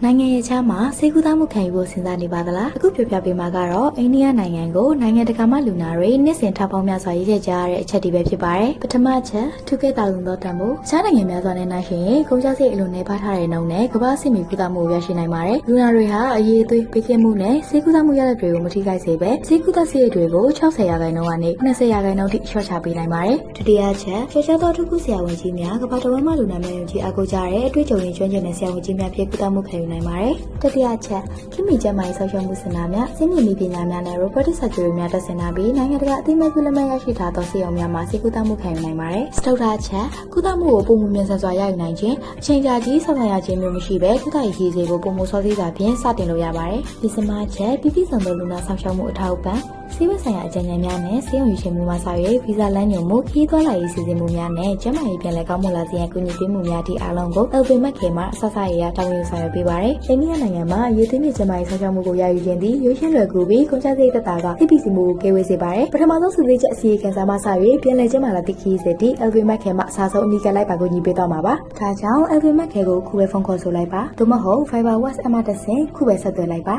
နိုင်ငံရဲ့ချမ်းမှာစေကူသားမှုခံယူဖို့စဉ်းစားနေပါသလားအခုပြောပြပေးမှာကတော့အိန္ဒိယနိုင်ငံကိုနိုင်ငံတကာမှလူနာတွေနှစ်စဉ်ထောက်ပေါင်းများစွာရေးခဲ့ကြရတဲ့အချက်တွေပဲဖြစ်ပါတယ်ပထမချက်ထူးကဲတာလုံသောတန်ဖိုးခြားနိုင်ငံများစွာနဲ့နှိုင်းယှဉ်ရင်ကုန်ကျစရိတ်အလွန်နှဲပါထားတဲ့နှုန်းနဲ့ကမ္ဘာ့စစ်မီကူသားမှုရရှိနိုင်ပါတယ်လူနာတွေဟာအရေးအသွေးပေးကင်းမှုနဲ့စေကူသားမှုရတဲ့တွေကိုမထိခိုက်စေပဲစေကူသားစရိတ်တွေကို60%ကနေ90%ထိလျှော့ချပေးနိုင်ပါတယ်ဒုတိယချက်ကျော်ကျော်သောထူးကူးဆရာဝန်ကြီးများကမ္ဘာတော်မှလူနာများယုံကြည်အားကိုးကြတဲ့အတွေ့အကြုံရင်းကျွမ်းကျင်တဲ့ဆရာဝန်ကြီးများဖြစ်ကူသားမှုခံယူနိုင်ပါတယ်တတိယချက်ခင်မီကျန်းမာရေးဆောက်ရှောက်မှုစင်တာများစင်မြင့်နည်းပညာများနဲ့ robotic surgery များတက်ဆင်လာပြီးနိုင်ငံတကာအသိအမှတ်ပြုလက်မှတ်ရရှိထားသောဆေးရုံများမှာဆေးကုသမှုခံယူနိုင်ပါတယ်စတုတ္ထချက်ကုသမှုကိုပုံမှန်မြန်ဆန်စွာရယူနိုင်ခြင်းအချိန်ကြာကြီးဆောက်ရခြင်းမျိုးမရှိဘဲကုသရေးရည်စည်ကိုပုံမှန်စောသေးစွာဖြင့်စတင်လို့ရပါတယ်ဒီစမချက်ပြည်ပြည်ဆောင်သောလူနာဆောက်ရှောက်မှုအထောက်အပံ့ဆေးဝါးဆိုင်ရာအကြံဉာဏ်များနဲ့ဆေးရုံယူရှင်မှုမှစ၍ဗီဇာလမ်းညွှန်မှုခရီးသွားလာရေးစီစဉ်မှုများနဲ့ကျန်းမာရေးပြန်လည်ကောင်းမွန်လာစေရန်ကူညီပေးမှုများသည့်အားလုံးကို LVMH ခေမှာအစစရရတာဝန်ယူဆောင်ရွက်ပေးပါတယ်အိန္ဒိယနိုင်ငံမှာအရေးသွေးမြင့်ကျန်းမာရေးဆောက်ရှောက်မှုကိုရယူခြင်းသည်ရိုးရှင်းလွယ်ကူပြီးကုန်ကျစရိတ်သက်သာကသိပ္ပစီမှုကိုကဲဝေးစေပါတယ်ပထမဆုံးစစ်ဆေးချက်အစီအကံစာမှစ၍ပြန်လည်ကျန်းမာလာသည့်ခရီးစဉ်သည့် LVMH ခေမှာအစားဆုံးအနီးကပ်လိုက်ပါကူညီပေးသွားမှာပါဒါကြောင့် LVMH ခေကိုခုပဲဖုန်းခေါ်ဆိုလိုက်ပါသို့မဟုတ် Viber WhatsApp မှာတက်ဆင်ခုပဲဆက်သွယ်လိုက်ပါ